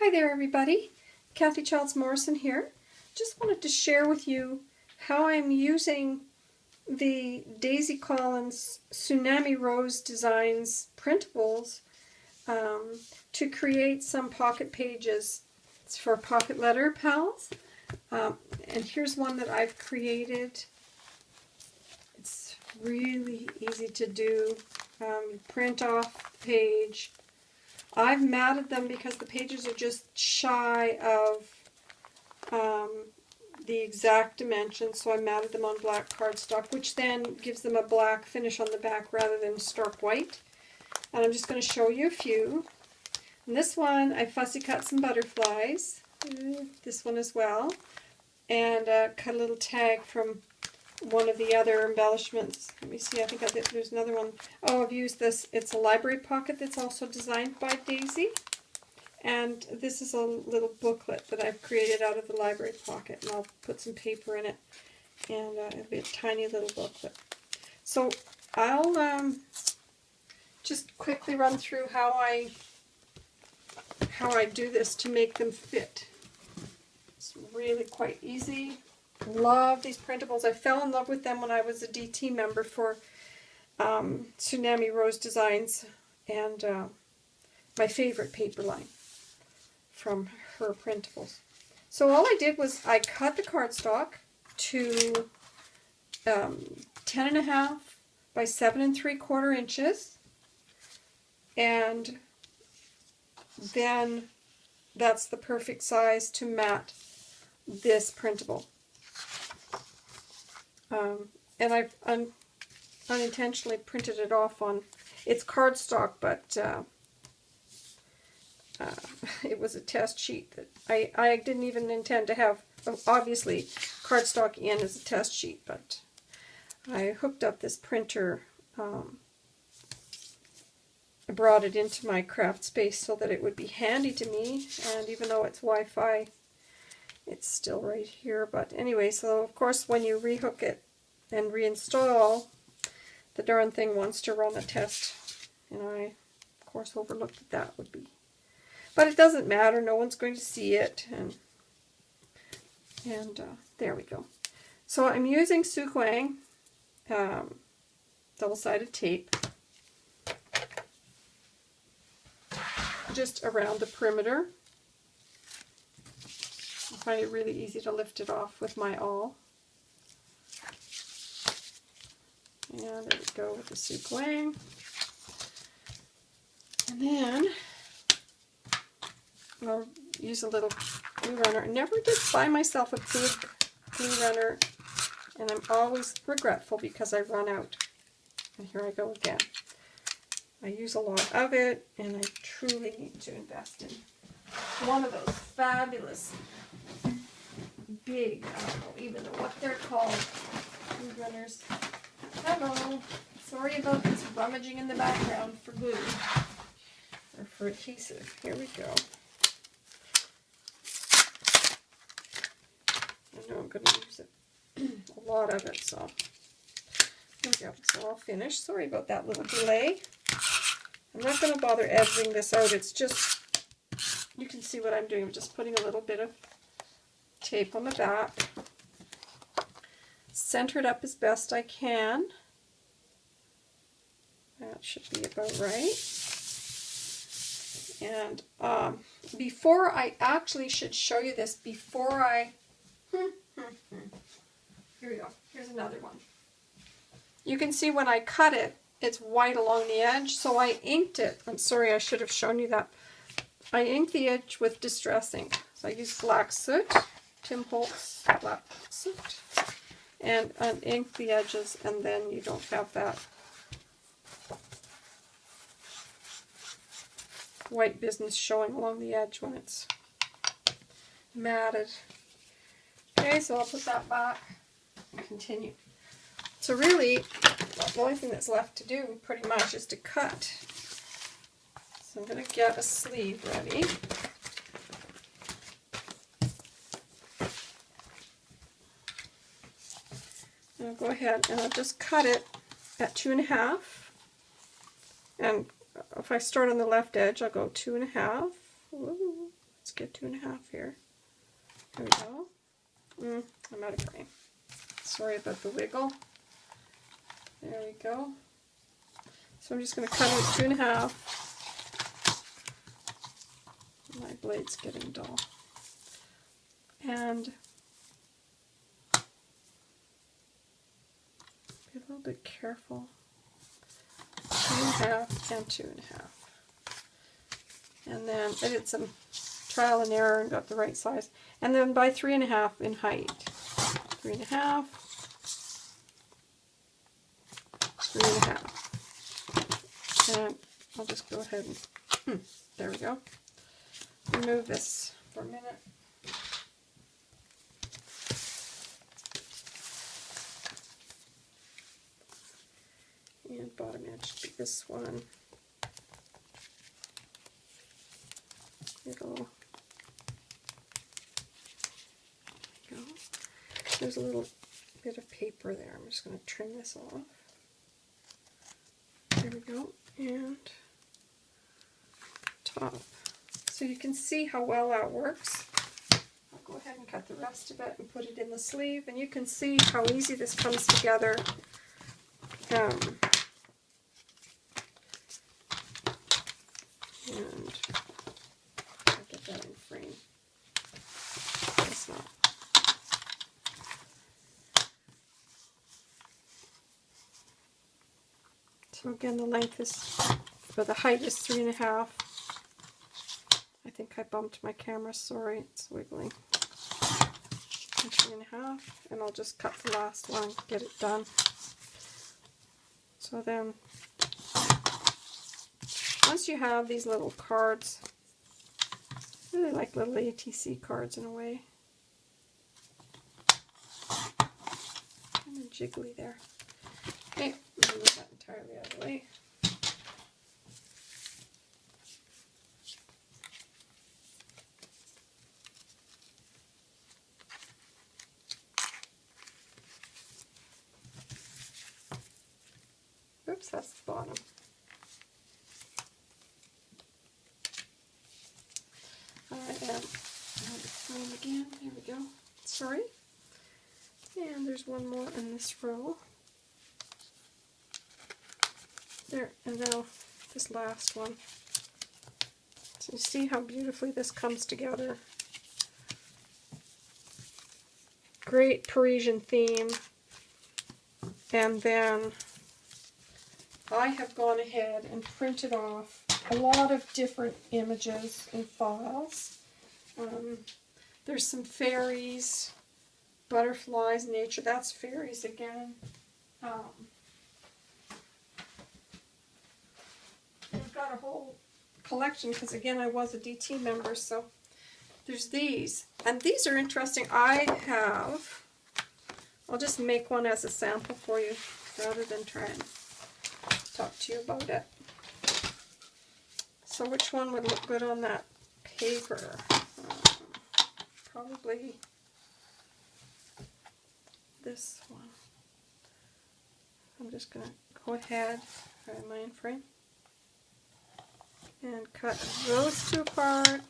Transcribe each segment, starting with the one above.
Hi there everybody, Kathy Childs Morrison here. Just wanted to share with you how I'm using the Daisy Collins Tsunami Rose Designs printables to create some pocket pages. It's for pocket letter pals, and here's one that I've created. It's really easy to do. You print off the page. I've matted them because the pages are just shy of the exact dimensions, so I matted them on black cardstock, which then gives them a black finish on the back rather than stark white. And I'm just going to show you a few. And this one, I fussy cut some butterflies, this one as well, and cut a little tag from one of the other embellishments. Let me see, I think there's another one. Oh, I've used this. It's a library pocket that's also designed by Daisy. And this is a little booklet that I've created out of the library pocket. And I'll put some paper in it. And it'll be a tiny little booklet. So I'll just quickly run through how I do this to make them fit. It's really quite easy. Love these printables. I fell in love with them when I was a DT member for Tsunami Rose Designs, and my favorite paper line from her printables. So all I did was I cut the cardstock to 10.5 by 7 3/4 inches, and then that's the perfect size to mat this printable. And I've unintentionally printed it off on, it's cardstock, but it was a test sheet that I didn't even intend to have. Obviously, cardstock in is a test sheet, but I hooked up this printer. I brought it into my craft space so that it would be handy to me, and even though it's Wi-Fi, it's still right here. But anyway, so of course when you rehook it and reinstall, the darn thing wants to run a test, and I of course overlooked that that would be. But it doesn't matter, no one's going to see it, and there we go. So I'm using Suquang double-sided tape just around the perimeter. I find it really easy to lift it off with my awl. And there we go with the Suquang. And then I'll use a little glue runner. I never did buy myself a big glue runner, and I'm always regretful because I run out. And here I go again. I use a lot of it, and I truly need to invest in one of those fabulous big, I don't know even know what they're called, glue runners. Hello, sorry about this rummaging in the background for glue, or for adhesive. Here we go. I know I'm going to use it, a lot of it, so here we go. So I'll finish. Sorry about that little delay. I'm not going to bother editing this out. It's just, you can see what I'm doing. I'm just putting a little bit of tape on the back. Center it up as best I can. That should be about right. And before I actually should show you this, before I, here we go. Here's another one. You can see when I cut it, it's white along the edge, so I inked it. I'm sorry, I should have shown you that. I inked the edge with Distress ink. So I used black soot, Tim Holtz black soot, and ink the edges, and then you don't have that white business showing along the edge when it's matted. Okay, so I'll put that back and continue. So really, the only thing that's left to do pretty much is to cut. So I'm going to get a sleeve ready. And I'll go ahead and I'll just cut it at 2.5. And if I start on the left edge, I'll go 2.5. Ooh, it's just get 2.5 here. There we go. I'm out of frame. Sorry about the wiggle. There we go. So I'm just going to cut out 2.5. My blade's getting dull. And be a little bit careful. 2.5 and 2.5. And then I did some trial and error and got the right size. And then by 3.5 in height. 3.5. 3.5. And I'll just go ahead and, there we go. Remove this for a minute. And bottom edge should be this one. It'll go. There's a little bit of paper there. I'm just going to trim this off. There we go. And top. So you can see how well that works. I'll go ahead and cut the rest of it and put it in the sleeve, and you can see how easy this comes together. And I'll get that in frame. It's not. So again, the length is, for the height is 3.5. I think I bumped my camera, sorry, it's wiggling. And 3.5, and I'll just cut the last one, get it done. So then, once you have these little cards, really like little ATC cards in a way. Kind of jiggly there. Okay, move that entirely out of the way. Oops, that's the bottom. I am out of frame again. There we go. Sorry. And there's one more in this row. There, and now this last one. So you see how beautifully this comes together. Great Parisian theme. And then I have gone ahead and printed off a lot of different images and files. There's some fairies, butterflies, nature. That's fairies again. I've got a whole collection because, again, I was a DT member, so there's these. And these are interesting. I'll just make one as a sample for you rather than try and talk to you about it. So which one would look good on that paper? Probably this one. I'm just going to go ahead, grab my frame, and cut those two apart.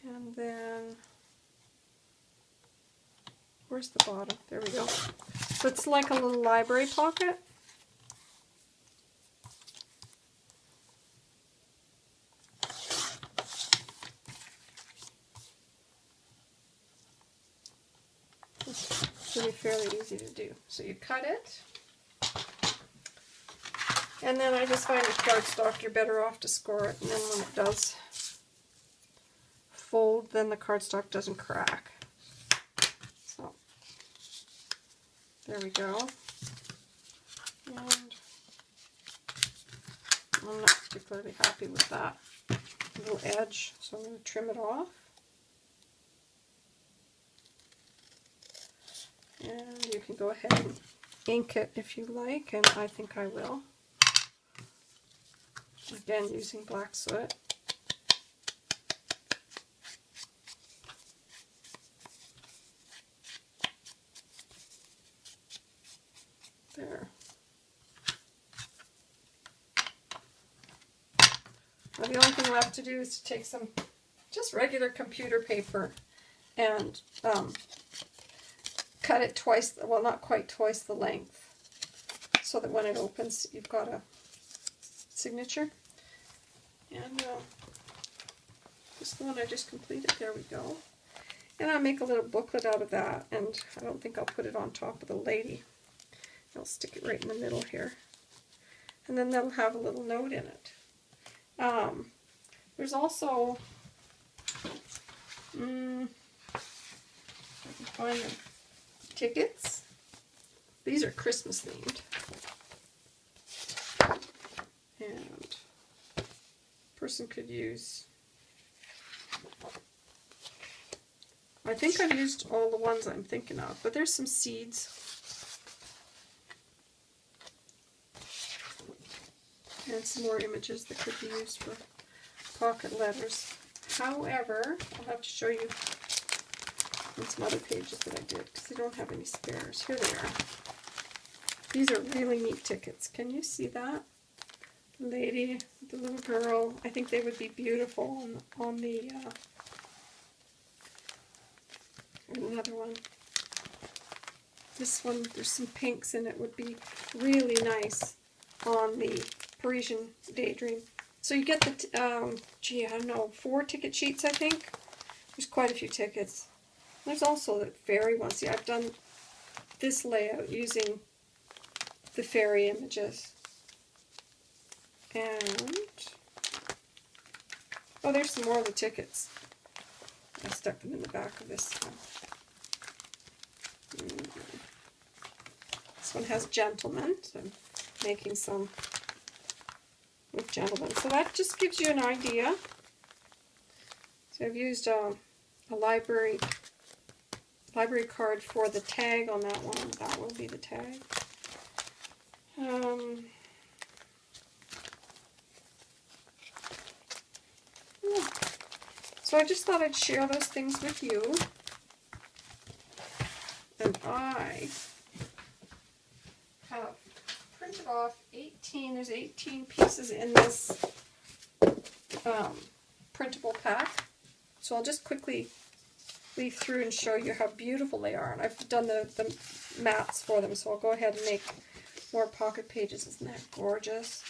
And then, where's the bottom? There we go. So it's like a little library pocket. It's really fairly easy to do. So you cut it, and then I just find with cardstock you're better off to score it, and then when it does fold, then the cardstock doesn't crack. So there we go. And I'm not particularly happy with that little edge, so I'm going to trim it off. And you can go ahead and ink it if you like, and I think I will. Again, using black soot. There. Now the only thing left to do is to take some just regular computer paper and cut it twice, well, not quite twice the length, so that when it opens, you've got a signature. And this one I just completed, there we go. And I'll make a little booklet out of that, and I don't think I'll put it on top of the lady. I'll stick it right in the middle here. And then that'll have a little note in it. There's also, I can find them, tickets. These are Christmas themed. And a person could use, I think I've used all the ones I'm thinking of, but there's some seeds. And some more images that could be used for pocket letters. However, I'll have to show you on some other pages that I did, because I don't have any spares. Here they are. These are really neat tickets. Can you see that? The lady, the little girl. I think they would be beautiful on the, another one. This one, there's some pinks in it, would be really nice on the Parisian Daydream. So you get the, gee, I don't know, 4 ticket sheets, I think. There's quite a few tickets. There's also the fairy ones. See, I've done this layout using the fairy images. And, oh, there's some more of the tickets. I stuck them in the back of this one. This one has gentlemen, so I'm making some with gentlemen. So that just gives you an idea. So I've used a library card for the tag on that one. That will be the tag. Yeah. So I just thought I'd share those things with you. And I have printed off 18, there's 18 pieces in this printable pack. So I'll just quickly leaf through and show you how beautiful they are. And I've done the mats for them, so I'll go ahead and make more pocket pages. Isn't that gorgeous?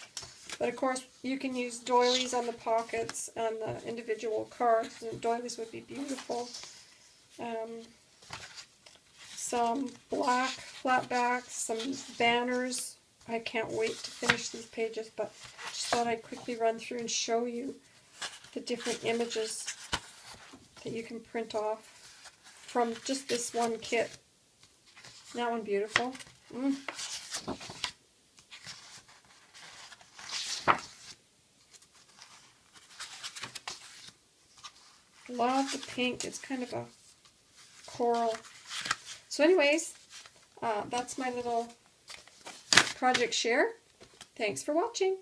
But of course, you can use doilies on the pockets and the individual cards, and doilies would be beautiful. Some black flat backs, some banners. I can't wait to finish these pages, but just thought I'd quickly run through and show you the different images that you can print off from just this one kit. Isn't that one beautiful? Love the pink. It's kind of a coral. So anyways, that's my little project share. Thanks for watching.